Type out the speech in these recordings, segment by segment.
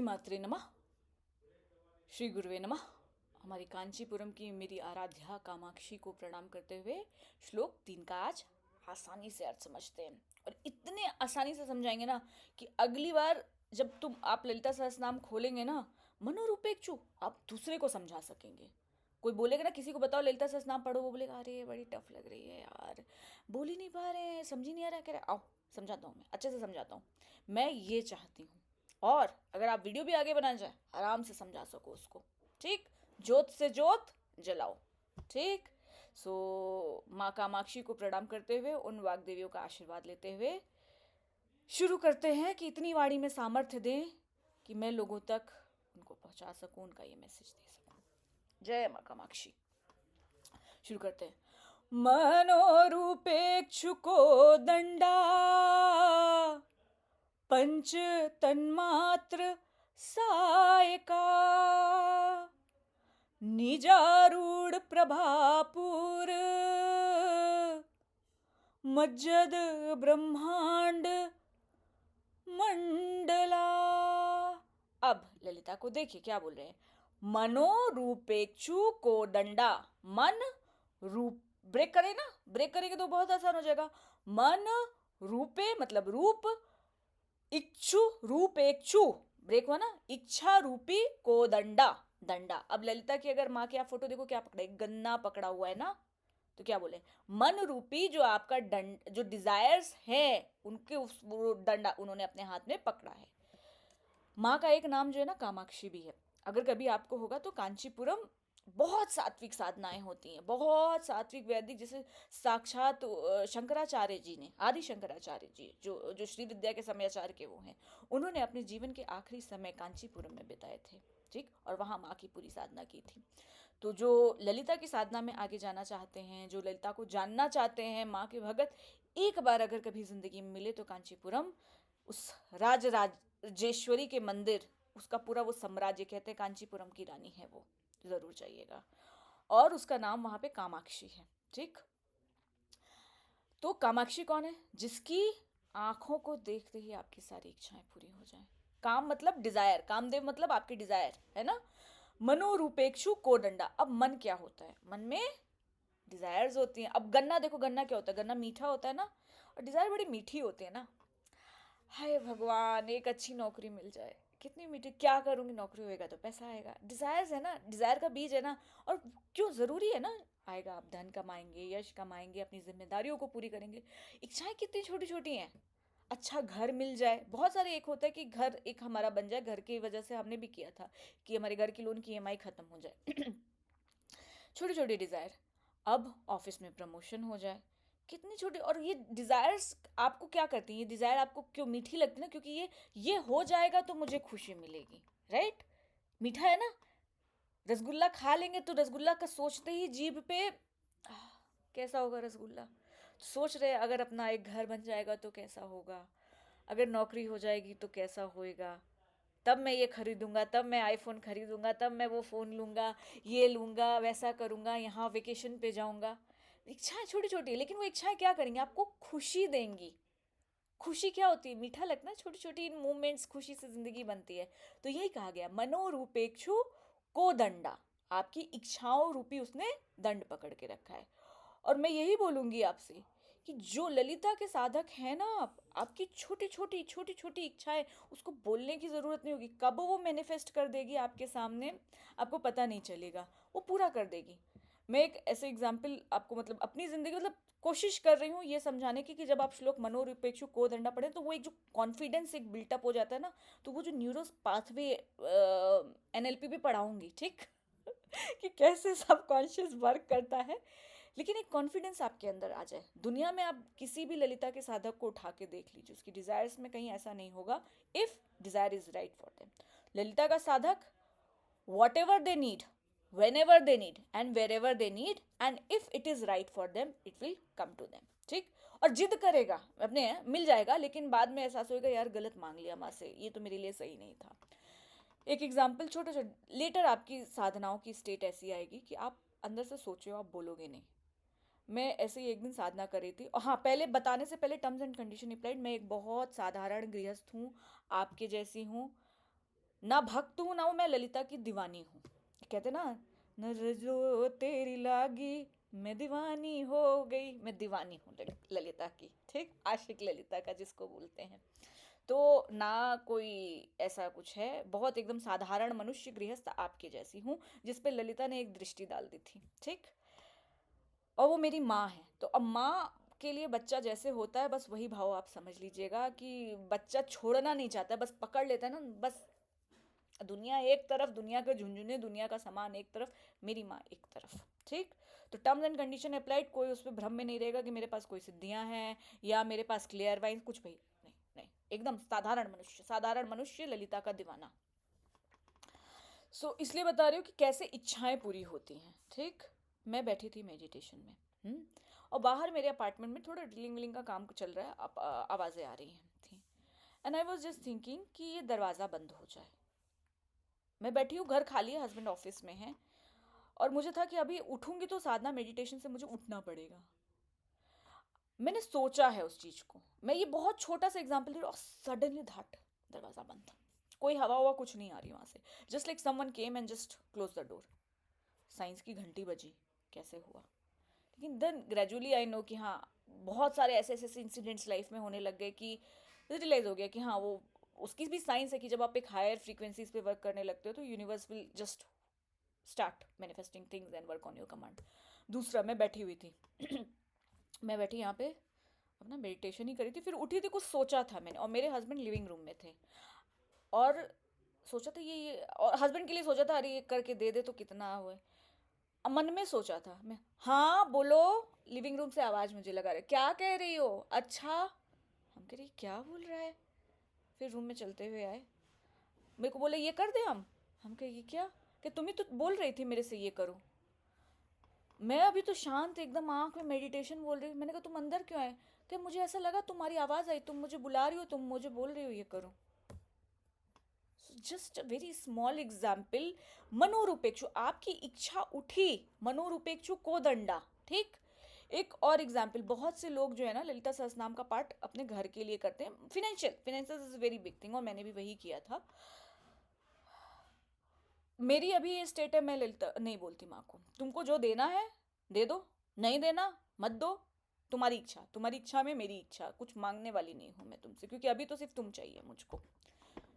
मात्रे नमः। श्री गुरुवे नमः। हमारी कांचीपुरम की मेरी आराध्या कामाक्षी को प्रणाम करते हुए श्लोक 3 का आज आसानी से अर्थ समझते हैं, और इतने आसानी से समझाएंगे ना कि अगली बार जब आप ललिता सहस्त्रनाम खोलेंगे ना, मनोरूपेक्षु आप दूसरे को समझा सकेंगे। कोई बोलेगा ना, किसी को बताओ ललिता सहस्त्रनाम पढ़ो, वो बोलेगा अरे बड़ी टफ लग रही है यार, बोल ही नहीं पा रहे हैं, समझ ही नहीं आ रहा, कह रहे आओ समझाता हूँ, मैं अच्छे से समझाता हूँ। मैं ये चाहती हूँ, और अगर आप वीडियो भी आगे बनाना चाहे आराम से समझा सको उसको, ठीक। जोत से जोत जलाओ, ठीक। सो माँ कामाक्षी को प्रणाम करते हुए, उन वाग्देवियों का आशीर्वाद लेते हुए शुरू करते हैं कि इतनी वाणी में सामर्थ्य दें कि मैं लोगों तक उनको पहुंचा सकूं, उनका ये मैसेज दे सकूं। जय माँ कामाक्षी। शुरू करते हैं। मनोरूपेक्षुको दंडा पंच तन्मात्र सायका निजारूढ़ प्रभापुर मज्जद ब्रह्मांड मंडला। अब ललिता को देखिए क्या बोल रहे हैं। मनोरूपेक्षु को दंडा, मन रूप, ब्रेक करें ना, ब्रेक करेंगे तो बहुत आसान हो जाएगा। मन रूपे मतलब रूप, इच्छु रूपेक्षु, ब्रेक हुआ ना, इच्छा रूपी को दंडा, दंडा। अब ललिता की अगर माँ की आप फोटो देखो, क्या पकड़ा है, गन्ना पकड़ा हुआ है ना, तो क्या बोले, मन रूपी जो आपका दंड, जो डिजायर्स है उनके उस दंडा उन्होंने अपने हाथ में पकड़ा है। माँ का एक नाम जो है ना कामाक्षी भी है। अगर कभी आपको होगा तो कांचीपुरम बहुत सात्विक साधनाएं होती हैं, बहुत सात्विक वैदिक, जैसे साक्षात शंकराचार्य जी ने, आदि शंकराचार्य जी जो जो श्री विद्या के समयाचार्य के वो हैं, उन्होंने अपने जीवन के आखिरी समय कांचीपुरम में बिताए थे, ठीक, और वहाँ माँ की पूरी साधना की थी। तो जो ललिता की साधना में आगे जाना चाहते हैं, जो ललिता को जानना चाहते हैं, माँ के भगत, एक बार अगर कभी जिंदगी में मिले तो कांचीपुरम, उस राजेश्वरी के मंदिर, उसका पूरा वो साम्राज्य, कहते हैं कांचीपुरम की रानी है वो, जरूर जाइएगा। और उसका नाम वहां पे कामाक्षी है, ठीक। तो कामाक्षी कौन है? जिसकी आंखों को देखते ही आपकी सारी इच्छाएं पूरी हो जाएं। काम मतलब डिजायर, कामदेव मतलब आपकी डिजायर है ना। मनोरूपेक्षु कोदंडा। अब मन क्या होता है? मन में डिजायर्स होती हैं। अब गन्ना देखो, गन्ना क्या होता है? गन्ना मीठा होता है ना, और डिजायर बड़ी मीठी होती है ना। हाय भगवान, एक अच्छी नौकरी मिल जाए, कितनी मीठी, क्या करूंगी, नौकरी होएगा तो पैसा आएगा, डिजायर्स है ना, डिजायर का बीज है ना। और क्यों जरूरी है ना, आएगा, आप धन कमाएंगे, यश कमाएंगे, अपनी जिम्मेदारियों को पूरी करेंगे। इच्छाएं कितनी छोटी छोटी हैं। अच्छा घर मिल जाए, बहुत सारे, एक होता है कि घर एक हमारा बन जाए, घर की वजह से हमने भी किया था कि हमारे घर की लोन की ईएमआई खत्म हो जाए। छोटी छोटी डिजायर। अब ऑफिस में प्रमोशन हो जाए, कितनी छोटी। और ये डिजायर्स आपको क्या करती हैं? ये डिजायर आपको क्यों मीठी लगती है ना, क्योंकि ये हो जाएगा तो मुझे खुशी मिलेगी, राइट। मीठा है ना, रसगुल्ला खा लेंगे तो रसगुल्ला का सोचते ही जीभ पे कैसा होगा रसगुल्ला, सोच रहे अगर अपना एक घर बन जाएगा तो कैसा होगा, अगर नौकरी हो जाएगी तो कैसा होएगा, तब मैं ये खरीदूंगा, तब मैं आईफोन खरीदूंगा, तब मैं वो फ़ोन लूंगा, ये लूंगा, वैसा करूंगा, यहाँ वेकेशन पे जाऊंगा। इच्छाएं छोटी छोटी, लेकिन वो इच्छाएं क्या करेंगी? आपको खुशी देंगी। खुशी क्या होती है? मीठा लगना, छोटी छोटी मूवमेंट्स, खुशी से जिंदगी बनती है। तो यही कहा गया, मनोरूपेक्षु को दंडा, आपकी इच्छाओं रूपी उसने दंड पकड़ के रखा है। और मैं यही बोलूंगी आपसे कि जो ललिता के साधक हैं ना, आप, आपकी छोटी छोटी छोटी छोटी इच्छाएं, उसको बोलने की ज़रूरत नहीं होगी, कब वो मैनिफेस्ट कर देगी आपके सामने, आपको पता नहीं चलेगा, वो पूरा कर देगी। मैं एक ऐसे एग्जाम्पल आपको, मतलब अपनी ज़िंदगी, मतलब कोशिश कर रही हूँ ये समझाने की कि जब आप श्लोक मनोरूपेक्षु को दंडा पढ़ें तो वो एक जो कॉन्फिडेंस एक बिल्टअप हो जाता है ना, तो वो जो न्यूरोस पाथवे एनएलपी भी पढ़ाऊंगी, ठीक। कि कैसे सब कॉन्शियस वर्क करता है, लेकिन एक कॉन्फिडेंस आपके अंदर आ जाए। दुनिया में आप किसी भी ललिता के साधक को उठा के देख लीजिए, उसकी डिजायर्स में कहीं ऐसा नहीं होगा, if desire is right for them. Lalita का साधक, whatever they need, whenever they need and wherever they need, and if it is right for them it will come to them, ठीक। और जिद करेगा अपने, मिल जाएगा, लेकिन बाद में एहसास होगा यार गलत मांग लिया माँ से, ये तो मेरे लिए सही नहीं था। एक एग्जाम्पल, छोटे छोटे, लेटर आपकी साधनाओं की स्टेट ऐसी आएगी कि आप अंदर से सोचे हो, आप बोलोगे नहीं। मैं ऐसे ही एक दिन साधना कर रही थी, और हाँ, पहले बताने से पहले टर्म्स एंड कंडीशन अप्लाइड, मैं एक बहुत साधारण गृहस्थ हूँ, आपके जैसी हूँ, ना भक्त हूँ ना मैं ललिता की दीवानी हूँ। कहते ना, नजर जो तेरी लागी मैं दीवानी हो गई, मैं दीवानी हूँ ललिता की, ठीक, आशिक ललिता का जिसको बोलते हैं। तो ना कोई ऐसा कुछ है, बहुत एकदम साधारण मनुष्य गृहस्थ आपके जैसी हूँ, जिस पे ललिता ने एक दृष्टि डाल दी थी, ठीक। और वो मेरी माँ है, तो अब माँ के लिए बच्चा जैसे होता है, बस वही भाव आप समझ लीजिएगा कि बच्चा छोड़ना नहीं चाहता है, बस पकड़ लेता है ना, बस। दुनिया एक तरफ, दुनिया के झुंझुने, दुनिया का सामान एक तरफ, मेरी माँ एक तरफ, ठीक। तो टर्म्स एंड कंडीशन अप्लाइड, कोई उस पर भ्रम में नहीं रहेगा कि मेरे पास कोई सिद्धियां हैं या मेरे पास क्लियर वाइंस, कुछ भी नहीं, नहीं, एकदम साधारण मनुष्य, साधारण मनुष्य, ललिता का दीवाना। इसलिए बता रही हूँ कि कैसे इच्छाएं पूरी होती हैं, ठीक। मैं बैठी थी मेडिटेशन में, और बाहर मेरे अपार्टमेंट में थोड़ा ड्रिलिंग विलिंग का काम चल रहा है, आवाज़ें आ रही हैं थी। And I was just thinking कि ये दरवाज़ा बंद हो जाए। मैं बैठी हूँ, घर खाली है, हस्बैंड ऑफिस में है, और मुझे था कि अभी उठूंगी तो साधना मेडिटेशन से मुझे उठना पड़ेगा। मैंने सोचा है उस चीज़ को, मैं ये बहुत छोटा सा एग्जाम्पल दे रही हूँ, और सडनली दैट दरवाज़ा बंद था, कोई हवा हुआ कुछ नहीं आ रही वहाँ से, just like someone came and just close the door. Science की घंटी बजी, कैसे हुआ? लेकिन देन ग्रेजुअली आई नो कि हाँ, बहुत सारे ऐसे ऐसे इंसिडेंट्स लाइफ में होने लग गए कि रियलाइज हो गया कि हाँ, वो उसकी भी साइंस है कि जब आप एक हायर फ्रीक्वेंसीज पे वर्क करने लगते हो तो universe will just start manifesting things and work on your command. दूसरा, मैं बैठी हुई थी मैं बैठी यहाँ पे अपना मेडिटेशन ही करी थी, फिर उठी थी, कुछ सोचा था मैंने, और मेरे हस्बैंड लिविंग रूम में थे, और सोचा था ये और हस्बैंड के लिए सोचा था, अरे ये करके दे दे तो कितना हुआ। मन में सोचा था मैं, हाँ बोलो। लिविंग रूम से आवाज़ मुझे लगा रहा, क्या कह रही हो? अच्छा, हम कह रही क्या बोल रहा है। फिर रूम में चलते हुए आए, मेरे को बोले ये कर दे हम कहे ये क्या, कि तुम ही तो बोल रही थी मेरे से ये करो। मैं अभी तो शांत एकदम आंख में मेडिटेशन बोल रही हूँ, मैंने कहा तुम अंदर क्यों आए? कि मुझे ऐसा लगा तुम्हारी आवाज़ आई, तुम मुझे बुला रही हो, तुम मुझे बोल रही हो ये करो। Just a very small example. मनोरूपेक्षु, आपकी इच्छा उठी, मनोरूपेक्षु को दंडा, ठीक। एक और एग्जाम्पल, बहुत से लोग जो है ना ललिता सहस्त्रनाम का पाठ अपने घर के लिए करते हैं, financial is very big thing, और मैंने भी वही किया था। मेरी अभी ये स्टेट है, मैं ललिता नहीं बोलती माँ को, तुमको जो देना है दे दो, नहीं देना मत दो, तुम्हारी इच्छा में मेरी इच्छा, कुछ मांगने वाली नहीं हूँ मैं तुमसे, क्योंकि अभी तो सिर्फ तुम चाहिए मुझको।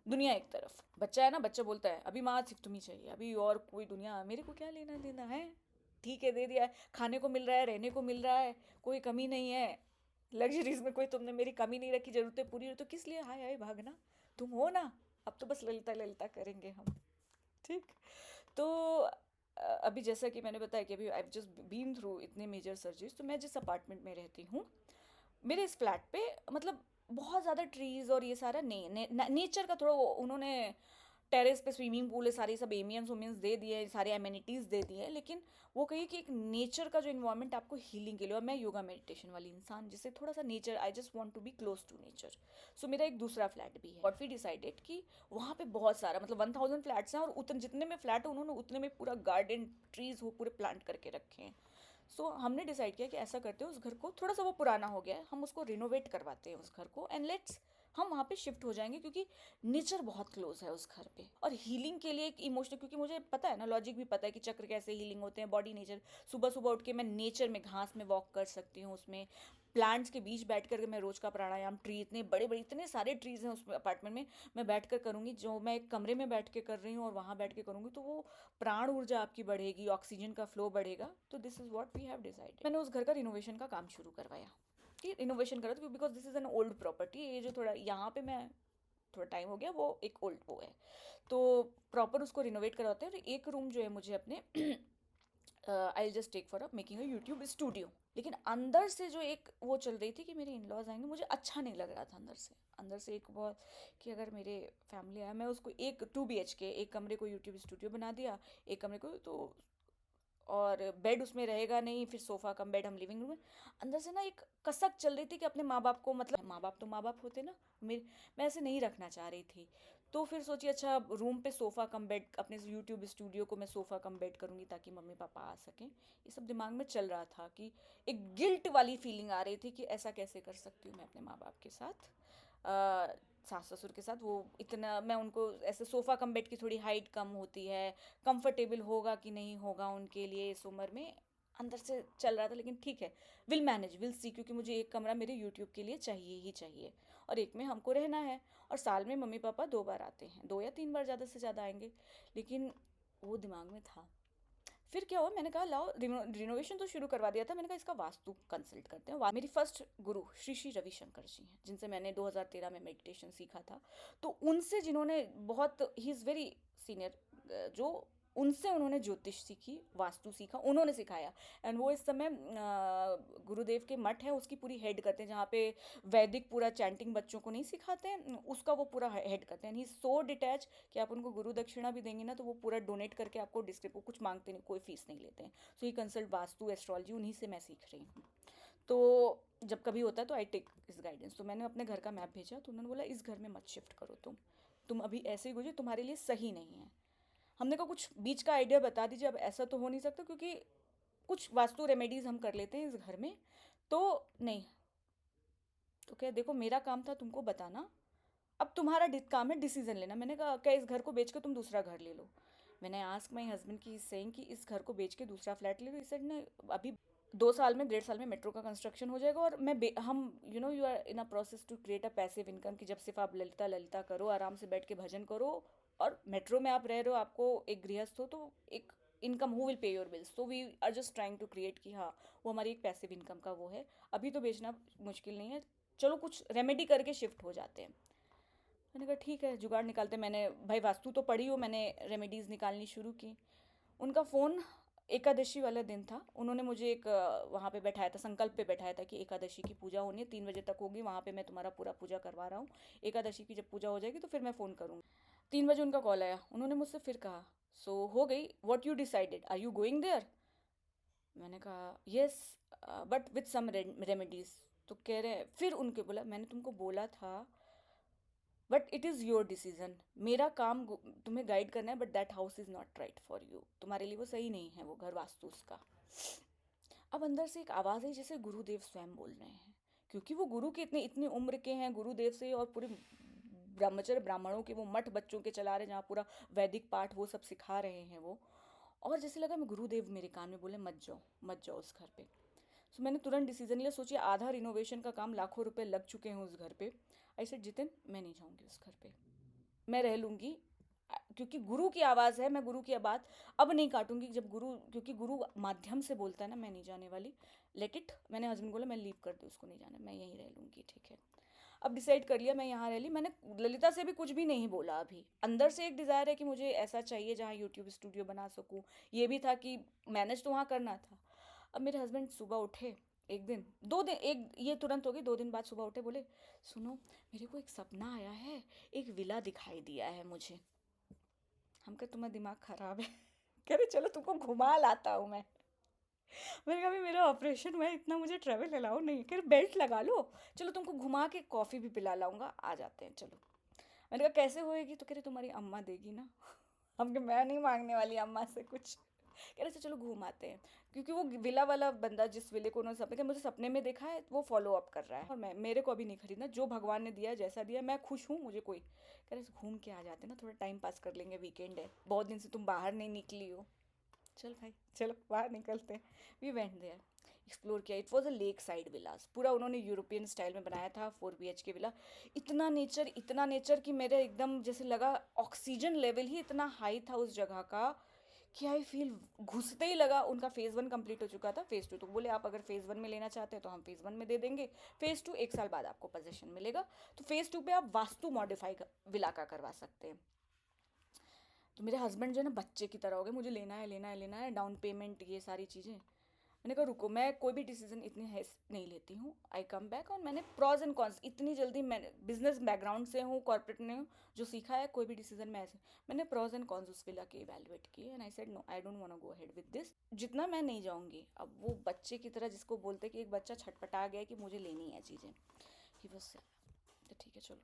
दुनिया एक तरफ, बच्चा है ना, बच्चा बोलता है अभी माँ सिर्फ तुम ही चाहिए, अभी और कोई दुनिया मेरे को क्या लेना देना है। ठीक है, दे दिया है, खाने को मिल रहा है, रहने को मिल रहा है, कोई कमी नहीं है, लग्जरीज में कोई तुमने मेरी कमी नहीं रखी, जरूरतें पूरी हो तो किस लिए हाय हाय भागना, तुम हो ना। अब तो बस ललिता ललिता करेंगे हम, ठीक। तो अभी जैसा कि मैंने बताया कि अभी आई जस्ट बीन थ्रू इतने मेजर सर्जरीज, तो मैं जिस अपार्टमेंट में रहती हूँ, मेरे इस फ्लैट पे मतलब बहुत ज़्यादा ट्रीज और ये सारा नेचर का थोड़ा उन्होंने टेरेस पे स्विमिंग पूल है, सारी सब एमियंस वुमियंस दे दिए, सारे एमिनिटीज़ दे दिए, लेकिन वो कही कि एक नेचर का जो इन्वायरमेंट आपको हीलिंग के लिए, और मैं योगा मेडिटेशन वाली इंसान, जिससे थोड़ा सा nature, I just want to be close to nature. So मेरा एक दूसरा फ्लैट भी है, और वी डिसाइडेड कि वहाँ पे बहुत सारा मतलब 1000 फ्लैट्स हैं, और उतने जितने में फ्लैट है उन्होंने उतने में पूरा गार्डन ट्रीज वो पूरे प्लांट करके रखे हैं। हमने डिसाइड किया कि ऐसा करते हैं, उस घर को थोड़ा सा वो पुराना हो गया है, हम उसको रिनोवेट करवाते हैं उस घर को, एंड लेट्स हम वहाँ पे शिफ्ट हो जाएंगे, क्योंकि नेचर बहुत क्लोज है उस घर पे, और हीलिंग के लिए एक इमोशनल, क्योंकि मुझे पता है ना, लॉजिक भी पता है कि चक्र कैसे हीलिंग होते हैं, बॉडी नेचर। सुबह सुबह उठ के मैं नेचर में घास में वॉक कर सकती हूँ, उसमें प्लांट्स के बीच बैठ कर मैं रोज का प्राणायाम, ट्री इतने बड़े बड़े इतने सारे ट्रीज हैं उस अपार्टमेंट में, मैं बैठ कर करूँगी, जो मैं एक कमरे में बैठ के कर रही हूँ और वहाँ बैठ के करूँगी, तो वो प्राण ऊर्जा आपकी बढ़ेगी, ऑक्सीजन का फ्लो बढ़ेगा। तो this is what we have decided. मैंने उस घर का रिनोवेशन का काम शुरू करवाया कि रिनोवेशन करो, तो because this is an old property, ये जो थोड़ा यहाँ पे मैं थोड़ा टाइम हो गया, वो एक ओल्ड वो है, तो प्रॉपर उसको रिनोवेट करवाते हैं। और एक रूम जो है मुझे अपने I just take for making a YouTube studio. लेकिन अंदर से जो एक वो चल रही थी कि मेरे इन लॉज आएंगे, मुझे अच्छा नहीं लग रहा था अंदर से एक बहुत, कि अगर मेरे फैमिली आया, मैं उसको एक 2 BHK एक कमरे को यूट्यूब स्टूडियो बना दिया, एक कमरे को तो, और बेड उसमें रहेगा नहीं, फिर सोफा कम बेड हम लिविंग रूम में। अंदर से ना एक कसक चल रही थी कि अपने माँ बाप को, मतलब माँ बाप तो माँ बाप होते ना, मेरे मैं ऐसे नहीं रखना चाह रही थी। तो फिर सोची अच्छा रूम पे सोफ़ा कम बेड, अपने यूट्यूब स्टूडियो को मैं सोफ़ा कम बेड करूँगी ताकि मम्मी पापा आ सकें। ये सब दिमाग में चल रहा था कि एक गिल्ट वाली फीलिंग आ रही थी कि ऐसा कैसे कर सकती हूँ मैं अपने माँ बाप के साथ, सास ससुर के साथ। वो इतना, मैं उनको ऐसे सोफ़ा कम बेड की थोड़ी हाइट कम होती है, कंफर्टेबल होगा कि नहीं होगा उनके लिए इस उम्र में, अंदर से चल रहा था। लेकिन ठीक है, विल मैनेज, विल सी, क्योंकि मुझे एक कमरा मेरे यूट्यूब के लिए चाहिए ही चाहिए, और एक में हमको रहना है। और साल में मम्मी पापा 2 बार आते हैं, 2 या 3 बार ज़्यादा से ज़्यादा आएंगे। लेकिन वो दिमाग में था। फिर क्या हुआ, मैंने कहा लाओ रिनोवेशन तो शुरू करवा दिया था, मैंने कहा इसका वास्तु कंसल्ट करते हैं। मेरी फर्स्ट गुरु श्री श्री रविशंकर जी हैं, जिनसे मैंने 2013 में मेडिटेशन सीखा था। तो उनसे, जिन्होंने बहुत, ही इज़ वेरी सीनियर, जो उनसे उन्होंने ज्योतिष सीखी, वास्तु सीखा, उन्होंने सिखाया। एंड वो इस समय गुरुदेव के मठ है उसकी पूरी हेड करते हैं, जहाँ पे वैदिक पूरा चैंटिंग बच्चों को नहीं सिखाते हैं, उसका वो पूरा हेड करते हैं। ही सो डिटैच कि आप उनको गुरु दक्षिणा भी देंगे ना तो वो पूरा डोनेट करके आपको डिस्क्रिप्ट, वो कुछ मांगते नहीं, कोई फीस नहीं लेते हैं। सो ही कंसल्ट वास्तु एस्ट्रोलॉजी, उन्हीं से मैं सीख रही हूँ। तो जब कभी होता है तो आई टेक इस गाइडेंस। तो मैंने अपने घर का मैप भेजा, तो उन्होंने बोला इस घर में मत शिफ्ट करो, तुम अभी ऐसे ही गुजरे, तुम्हारे लिए सही नहीं है। हमने कहा कुछ बीच का आइडिया बता दीजिए, अब ऐसा तो हो नहीं सकता, क्योंकि कुछ वास्तु रेमेडीज हम कर लेते हैं इस घर में। तो नहीं, तो क्या, देखो मेरा काम था तुमको बताना, अब तुम्हारा काम है डिसीजन लेना। मैंने कहा क्या इस घर को बेच के तुम दूसरा घर ले लो। मैंने आस्क माई हस्बैंड की सेइंग कि इस घर को बेच के दूसरा फ्लैट ले लो। इसे ने अभी 2 साल में, 1.5 साल में मेट्रो का कंस्ट्रक्शन हो जाएगा, और हम you are in a process to create a passive income, कि जब सिर्फ आप ललिता ललिता करो, आराम से बैठ के भजन करो, और मेट्रो में आप रह रहे हो, आपको एक गृहस्थ हो, तो एक income, who will pay your bills. तो we are just trying to create कि हाँ, वो हमारी एक पैसिव इनकम का वो है। अभी तो बेचना मुश्किल नहीं है, चलो कुछ रेमेडी करके शिफ्ट हो जाते हैं। मैंने कहा ठीक है, जुगाड़ निकालते। मैंने भाई वास्तु तो पढ़ी हो, मैंने रेमेडीज़ निकालनी शुरू की। उनका फ़ोन एकादशी वाला दिन था, उन्होंने मुझे एक वहाँ पे बैठाया था, संकल्प पे बैठाया था कि एकादशी की पूजा होनी है, 3 बजे तक होगी, वहाँ पे मैं तुम्हारा पूरा पूजा करवा रहा हूँ। एकादशी की जब पूजा हो जाएगी तो फिर मैं फ़ोन करूँगी। 3 बजे उनका कॉल आया, उन्होंने मुझसे फिर कहा सो हो गई, what you decided, are you going there. मैंने कहा yes, but with some remedies. तो कह रहे, फिर उनके बोला मैंने तुमको बोला था, but it is your decision, मेरा काम तुम्हें गाइड करना है, but that house is not right for you, तुम्हारे लिए वो सही नहीं है वो घर, वास्तु उसका। अब अंदर से एक आवाज़ है जैसे गुरुदेव स्वयं बोल रहे हैं, क्योंकि वो गुरु के इतने इतनी उम्र के हैं गुरुदेव से, और पूरे ब्रह्मचर्य ब्राह्मणों के वो मठ बच्चों के चला रहे, जहाँ पूरा वैदिक पाठ वो सब सिखा रहे हैं वो। और जैसे लगा मैं, गुरुदेव मेरे कान में बोले मत जाओ, मत जाओ उस घर पे। सो मैंने तुरंत डिसीजन लिया। सोचिए आधा रिनोवेशन का काम, लाखों रुपए लग चुके हैं उस घर पे। आई सेड जितिन, मैं नहीं जाऊँगी उस घर पे, मैं रह लूँगी, क्योंकि गुरु की आवाज़ है, मैं गुरु की बात अब नहीं काटूंगी। जब गुरु, क्योंकि गुरु माध्यम से बोलता है ना, मैं नहीं जाने वाली, लेट इट। मैंने हस्बैंड बोला मैं लीव कर दूँ, उसको नहीं जाना, मैं यहीं रह लूँगी, ठीक है। अब डिसाइड कर लिया, मैं यहाँ रह ली। मैंने ललिता से भी कुछ भी नहीं बोला अभी। अंदर से एक डिज़ायर है कि मुझे ऐसा चाहिए जहाँ यूट्यूब स्टूडियो बना सकूँ। ये भी था कि मैनेज तो वहाँ करना था। अब मेरे हस्बैंड सुबह उठे, एक दिन, 2 दिन, एक ये तुरंत हो गई, 2 दिन बाद सुबह उठे, बोले सुनो मेरे को एक सपना आया है, एक विला दिखाई दिया है मुझे। हम कहा तुम्हारा दिमाग खराब है। कह रहे चलो तुमको घुमा लाता हूँ मैं। मैंने कहा अभी मेरा ऑपरेशन हुआ है, इतना मुझे ट्रैवल अलाउ नहीं है। कह रहे बेल्ट लगा लो, चलो तुमको घुमा के कॉफ़ी भी पिला लाऊंगा, आ जाते हैं चलो। मैंने कहा कैसे होएगी, तो कह रहे तुम्हारी अम्मा देगी ना। हम कहा मैं नहीं मांगने वाली अम्मा से कुछ। कह रहे चलो घूम आते हैं, क्योंकि वो विला वाला बंदा, जिस विले को उन्होंने सपने के मुझे सपने में देखा है, वो फॉलो अप कर रहा है। और मैं, मेरे को अभी नहीं खरीदना, जो भगवान ने दिया जैसा दिया मैं खुश हूँ, मुझे कोई। कह रहे घूम के आ जाते ना, थोड़ा टाइम पास कर लेंगे, वीकेंड है, बहुत दिन से तुम बाहर नहीं निकली हो। चल भाई चलो बाहर निकलते हैं। वी वेंट देयर, एक्सप्लोर किया। It was a lake side villas, पूरा उन्होंने यूरोपियन स्टाइल में बनाया था, 4 BHK विला। इतना नेचर कि मेरे एकदम जैसे लगा ऑक्सीजन लेवल ही इतना हाई था उस जगह का, कि आई फील, घुसते ही लगा। उनका फेज़ 1 कंप्लीट हो चुका था, फेज़ 2 तो बोले आप अगर फेज़ 1 में लेना चाहते हैं तो हम फेज़ 1 में दे देंगे, फेज़ 2 1 साल बाद आपको पोजेशन मिलेगा। तो फेज़ 2 पे आप वास्तु मॉडिफाई विला का करवा सकते हैं। तो मेरे हस्बैंड जो है ना बच्चे की तरह हो गए, मुझे लेना है लेना है लेना है, डाउन पेमेंट, ये सारी चीज़ें। मैंने कहा रुको, मैं कोई भी डिसीजन इतनी हैस नहीं लेती हूँ, आई कम बैक। और मैंने प्रॉज एंड कॉन्स, इतनी जल्दी, मैंने बिजनेस बैकग्राउंड से हूँ, कॉर्पोरेट में हूँ, जो सीखा है कोई भी डिसीजन में ऐसे, मैंने प्रॉज एंड कॉन्स उस विला के इवेलुएट किए, and I said no, I don't want to go ahead with this, जितना मैं नहीं जाऊँगी। अब वो बच्चे की तरह, जिसको बोलते कि एक बच्चा छटपटा गया कि मुझे लेनी है चीज़ें, ही बस, तो ठीक है चलो।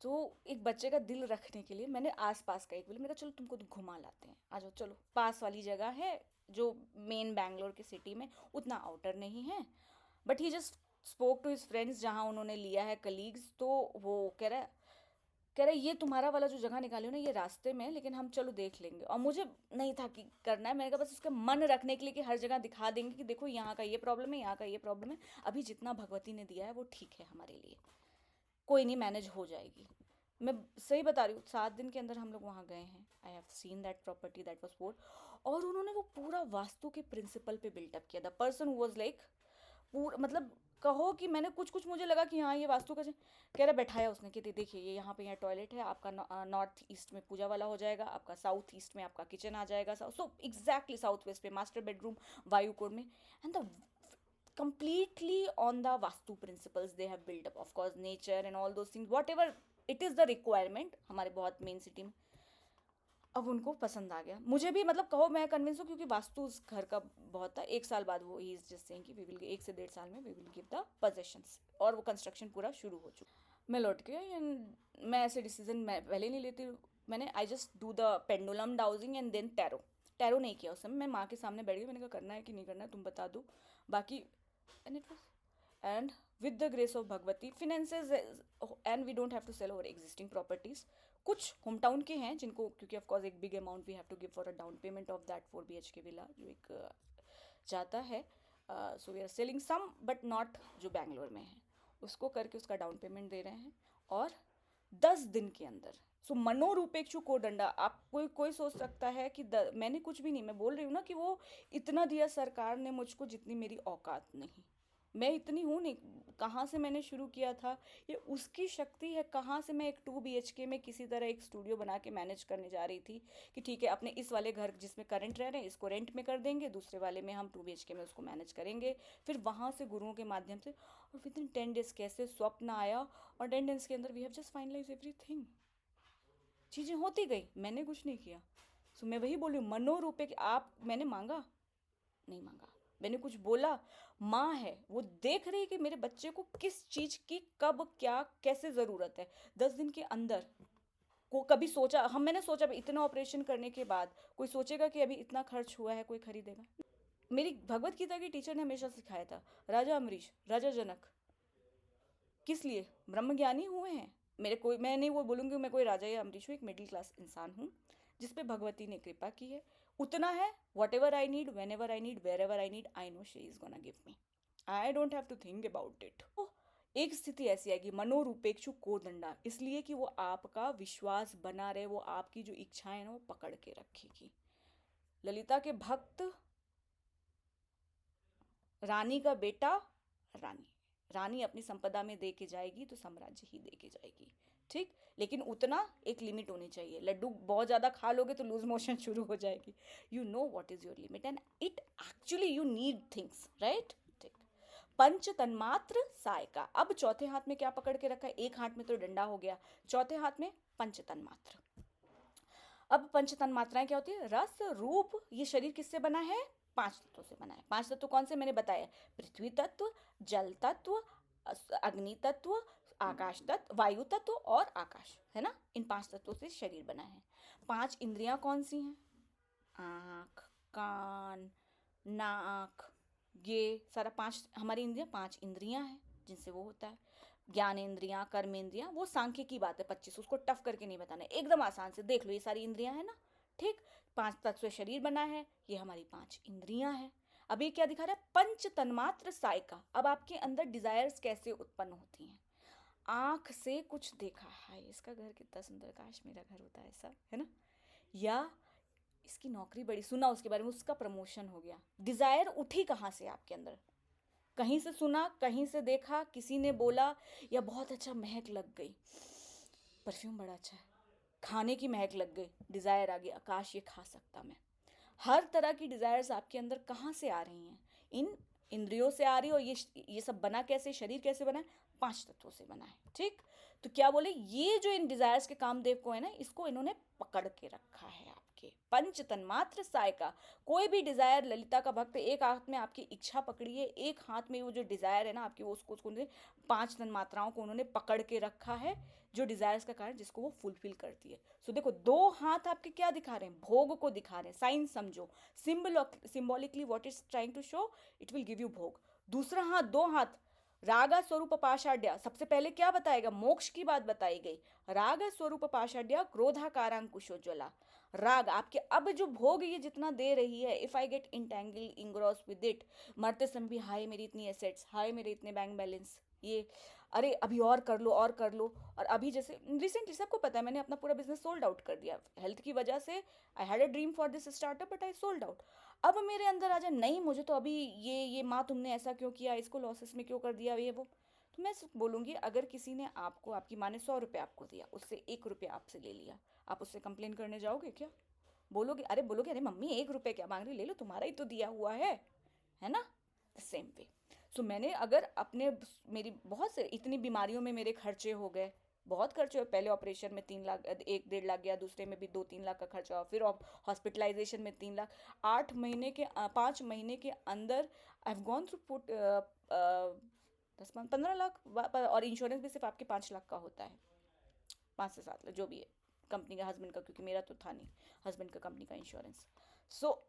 तो एक बच्चे का दिल रखने के लिए मैंने आसपास का एक बोले, मेरा चलो तुमको घुमा लाते हैं, आ जाओ चलो, पास वाली जगह है जो मेन बैंगलोर के सिटी में, उतना आउटर नहीं है, but he just spoke to his friends जहाँ उन्होंने लिया है कलीग्स, तो वो कह रहा ये तुम्हारा वाला जो जगह निकाली हो ना, ये रास्ते में है, लेकिन हम चलो देख लेंगे। और मुझे नहीं था कि करना है, मैंने कहा बस उसका मन रखने के लिए कि हर जगह दिखा देंगे कि देखो यहाँ का ये प्रॉब्लम है, यहाँ का ये प्रॉब्लम है, अभी जितना भगवती ने दिया है वो ठीक है हमारे लिए, कोई नहीं, मैनेज हो जाएगी। मैं सही बता रही हूँ, 7 दिन के अंदर हम लोग वहाँ गए हैं। I have seen that property that was poor, और उन्होंने वो पूरा वास्तु के प्रिंसिपल पे बिल्टअप किया। द पर्सन वॉज लाइक पूरा, मतलब कहो कि मैंने कुछ कुछ मुझे लगा कि हाँ ये वास्तु का कह रहा, बैठाया उसने कि देखिए ये यहाँ पे यहाँ टॉयलेट है आपका, नॉर्थ ईस्ट में पूजा वाला हो जाएगा आपका, साउथ ईस्ट में आपका किचन आ जाएगा, सो एग्जैक्टली साउथ वेस्ट पे मास्टर बेडरूम वायुकोण में, and the completely on the vastu principles they have built up, of course nature and all those things, whatever it is the requirement हमारे बहुत main city में। अब उनको पसंद आ गया, मुझे भी, मतलब कहो मैं कन्विंस हूँ, क्योंकि वास्तु उस घर का बहुत था। 1 साल बाद वो ही इज जस्ट सेइंग कि वी विल, 1 से 1.5 साल में we will give the possessions, और वो कंस्ट्रक्शन पूरा शुरू हो चुका। मैं लौट के, एंड मैं ऐसे डिसीजन मैं पहले नहीं लेती, मैंने I just do the pendulum dowsing and then tarot. Tarot नहीं किया उस समय, मैं माँ के सामने बैठ गई, मैंने कहा करना है कि नहीं करना है तुम बता दो, बाकी, and it was, and with the grace of Bhagwati, finances, and we don't have to sell our existing properties। कुछ होम टाउन के हैं जिनको, क्योंकि ऑफ कोर्स एक big amount we have to give for a down payment of that 4 BHK villa जो एक जाता है, so we are selling some but not जो बैंगलोर में है, उसको करके उसका डाउन पेमेंट दे रहे हैं। और 10 दिन के अंदर, सो मनोरूपेक्षु को दंडा, आप कोई सोच सकता है कि मैंने कुछ भी नहीं, मैं बोल रही हूँ ना कि वो इतना दिया सरकार ने मुझको जितनी मेरी औकात नहीं, मैं इतनी हूँ नहीं, कहाँ से मैंने शुरू किया था, ये उसकी शक्ति है। कहाँ से मैं एक 2 BHK में किसी तरह एक स्टूडियो बना के मैनेज करने जा रही थी कि ठीक है अपने इस वाले घर जिसमें करंट रह रहे हैं इसको रेंट में कर देंगे, दूसरे वाले में हम 2 BHK में उसको मैनेज करेंगे, फिर वहाँ से गुरुओं के माध्यम से, और विद इन 10 डेज कैसे स्वप्न आया, और 10 डेज के अंदर we have just finalise everything, चीज़ें होती गई, मैंने कुछ नहीं किया। सो मैं वही बोली, मनोरूपे कि आप, मैंने मांगा नहीं मांगा, मैंने कुछ बोला, माँ है वो देख रही कि मेरे बच्चे को किस चीज़ की कब क्या कैसे ज़रूरत है। 10 दिन के अंदर को कभी सोचा, मैंने सोचा इतना ऑपरेशन करने के बाद कोई सोचेगा कि अभी इतना खर्च हुआ है कोई खरीदेगा। मेरी भगवत गीता की टीचर ने हमेशा सिखाया था, राजा अम्बरीश, राजा जनक किस लिए ब्रह्मज्ञानी हुए हैं। मैं नहीं वो बोलूँगी मैं कोई राजा या अम्बरीश हूँ, एक मिडिल क्लास इंसान हूँ जिस पे भगवती ने कृपा की है, उतना है। Whatever I need, whenever I need, wherever I need, I know she is gonna give me, I don't have to think about it. एक स्थिति ऐसी आएगी, मनोरूपेक्षु कोदंडा, इसलिए कि वो आपका विश्वास बना रहे, वो आपकी जो इच्छाएं ना वो पकड़ के रखेगी। ललिता के भक्त, रानी का बेटा, रानी रानी अपनी संपदा में दे के जाएगी तो साम्राज्य ही दे के जाएगी, ठीक, लेकिन उतना एक लिमिट होनी चाहिए। लड्डू बहुत ज़्यादा खा लोगे तो लूज मोशन शुरू हो जाएगी। You know what is your limit and it actually you need things, right. ठीक, पंच तन्मात्र सायका। अब चौथे हाथ में क्या पकड़ के रखा है, एक हाथ में तो डंडा हो गया, चौथे हाथ में पंच तन्मात्र। अब पंच तन्मात्राएं क्या होती है, रस रूप, ये शरीर किससे बना है, 5 तत्वों से बना है। 5 तत्व कौन से मैंने बताया, पृथ्वी तत्व, जल तत्व, अग्नि तत्व, आकाश तत्व, वायु तत्व और आकाश, है ना, इन 5 तत्वों से शरीर बना है। 5 इंद्रियां कौन सी हैं, आँख, कान, नाक, ये सारा 5 हमारी इंद्रियां, 5 इंद्रियां हैं जिनसे वो होता है। ज्ञान इंद्रियां, कर्म इंद्रियां, वो सांख्य की बात है 25, उसको टफ करके नहीं बताना है, एकदम आसान से देख लो, ये सारी इंद्रियां है ना, ठीक। 5 तत्व से शरीर बना है, ये हमारी 5 इंद्रियां हैं। अभी क्या दिखा रहा है, पंच तन्मात्र सायका। अब आपके अंदर डिजायर्स कैसे उत्पन्न होती हैं, आंख से कुछ देखा है, इसका घर कितना सुंदर, काश मेरा घर होता है ऐसा, है ना, या इसकी नौकरी बड़ी, सुना उसके बारे में, उसका प्रमोशन हो गया। डिजायर उठी कहाँ से आपके अंदर, कहीं से सुना, कहीं से देखा, किसी ने बोला, या बहुत अच्छा महक लग गई, परफ्यूम बड़ा अच्छा है, खाने की महक लग गई, डिज़ायर आ गई, आकाश ये खा सकता मैं। हर तरह की डिज़ायर्स आपके अंदर कहाँ से आ रही हैं, इन इंद्रियों से आ रही है। और ये सब बना कैसे, शरीर कैसे बना है, 5 तत्वों से बना है, ठीक। तो क्या बोले, ये जो इन डिज़ायर्स के कामदेव को है ना, इसको इन्होंने पकड़ के रखा है आपके आपके। पंच तन्मात्र सायका, कोई भी डिजायर, ललिता का भक्त एक हाथ में आपकी इच्छा पकड़ी है, एक हाथ में वो जो डिजायर है ना आपकी, वो उसको 5 तन्मात्राओं को उन्होंने पकड़ के रखा है, जो डिजायर्स का कारण जिसको वो फुलफिल करती है। सो देखो, 2 हाथ आपके क्या दिखा रहे हैं, भोग को दिखा रहे हैं, साइन समझो, symbolically what is trying to show, it will give you भोग। दूसरा हाथ, 2 हाथ, रागा स्वरूप पाषाढ़, सबसे पहले क्या बताएगा, मोक्ष की बात बताई गई। राग स्वरूप पाषाढ़ क्रोधाकारांकुशोज्वला, राग आपके अब जो भोग ये जितना दे रही है, if I get entangle engross with it, मरते समय भी हाय मेरी इतनी एसेट्स, हाय मेरे इतने बैंक बैलेंस, ये अरे अभी और कर लो और कर लो। और अभी जैसे रिसेंटली सबको पता है मैंने अपना पूरा बिजनेस सोल्ड आउट कर दिया हेल्थ की वजह से। I had a dream for this startup but I sold out. अब मेरे अंदर आ जाए, नहीं मुझे तो अभी ये माँ तुमने ऐसा क्यों किया, इसको लॉसेस में क्यों कर दिया, ये वो। तो मैं बोलूँगी, अगर किसी ने आपको, आपकी माँ ने 100 रुपये आपको दिया, उससे 1 रुपया आपसे ले लिया, आप उससे कंप्लेन करने जाओगे क्या? बोलोगे, अरे मम्मी 1 रुपये क्या मांग रही, ले लो तुम्हारा ही तो दिया हुआ है ना? Same way. सो मैंने अगर अपने, मेरी बहुत से इतनी बीमारियों में मेरे खर्चे हो गए, बहुत खर्चे हुए, पहले ऑपरेशन में 3 लाख, 1 1.5 लाख गया, दूसरे में भी 2 3 लाख का खर्चा हुआ, फिर हॉस्पिटलाइजेशन में 3 लाख, 8 महीने के 5 महीने के अंदर I have gone through 10 15 lakh, और इंश्योरेंस भी सिर्फ आपके 5 लाख का होता है, 5 से 7 लाख जो भी है, कंपनी का, हस्बैंड का, क्योंकि मेरा तो था नहीं, हस्बैंड का कंपनी का इंश्योरेंस। सो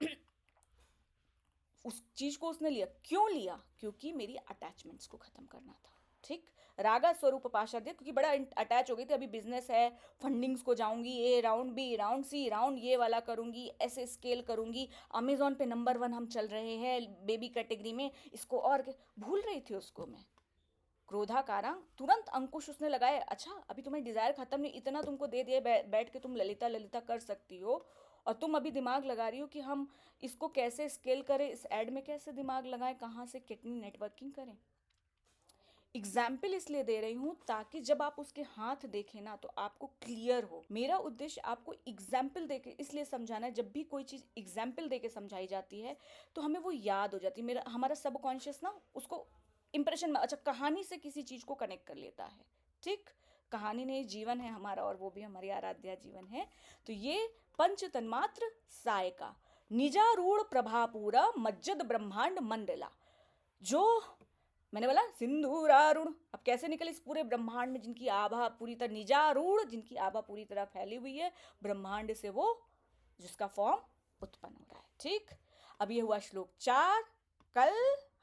उस चीज को उसने लिया, क्यों लिया, क्योंकि मेरी अटैचमेंट्स को खत्म करना था। ठीक, रागा स्वरूप पाशा दिया, क्योंकि बड़ा अटैच हो गई थी, अभी बिजनेस है, फंडिंग्स को जाऊंगी, A round, be round, C round, ये वाला करूंगी, ऐसे स्केल करूंगी, अमेजोन पे नंबर 1 हम चल रहे हैं बेबी कैटेगरी में, इसको और भूल रही थी उसको मैं। क्रोधाकारांग, तुरंत अंकुश उसने लगाया, अच्छा अभी तुम्हें डिजायर खत्म नहीं, इतना तुमको दे दिया, बैठ के तुम ललिता ललिता कर सकती हो, और तुम अभी दिमाग लगा रही हो कि हम इसको कैसे स्केल करें, इस एड में कैसे दिमाग लगाएं, कहाँ से कितनी नेटवर्किंग करें। एग्जाम्पल इसलिए दे रही हूं ताकि जब आप उसके हाथ देखें ना, तो आपको क्लियर हो। मेरा उद्देश्य आपको एग्जाम्पल देके इसलिए समझाना है, जब भी कोई चीज एग्जाम्पल देके समझाई जाती है तो हमें वो याद हो जाती है, मेरा हमारा सबकॉन्शियस ना उसको इंप्रेशन में, अच्छा कहानी से किसी चीज को कनेक्ट कर लेता है। ठीक, कहानी नहीं, जीवन है हमारा, और वो भी हमारी आराध्या जीवन है। तो ये पंच तन्मात्र सायका, निजारूढ़ प्रभापूरा मज्जद ब्रह्मांड मंडला, जो मैंने बोला सिंदूरारूढ़, अब कैसे निकले इस पूरे ब्रह्मांड में, जिनकी आभा पूरी तरह, निजारूढ़ जिनकी आभा पूरी तरह फैली हुई है ब्रह्मांड से, वो जिसका फॉर्म उत्पन्न हो रहा है। ठीक, अब ये हुआ श्लोक 4, कल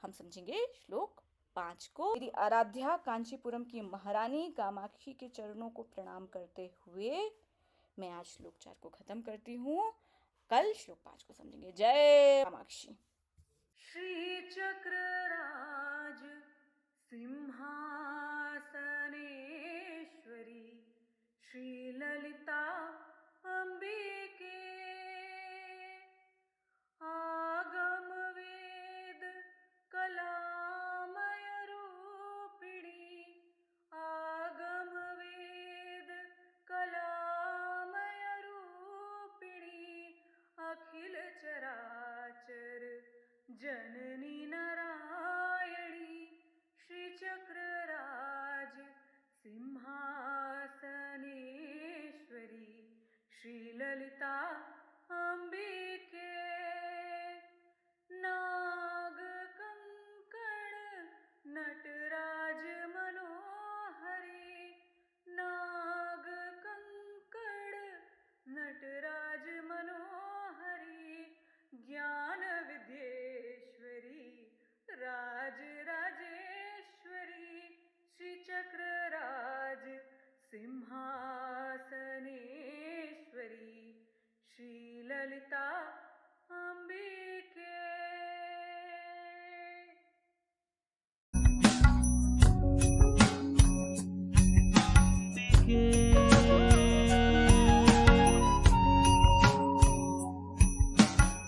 हम समझेंगे श्लोक 5 को। मेरी आराध्या कांचीपुरम की महारानी कामाक्षी के चरणों को प्रणाम करते हुए मैं आज श्लोक 4 को खत्म करती हूँ, कल श्लोक 5 को समझेंगे। जय कामाक्षी। श्री चक्रराज सिंहासनेश्वरी श्रीललिता अम्बिके, आगम वेद कलामय रूपिणी, आगम वेद कलामय रूपिणी, अखिल चराचर जननी नारायणी, श्री चक्रराज सिंहासनेश्वरी श्रीललिता अम्बिके, नाग कंकण नट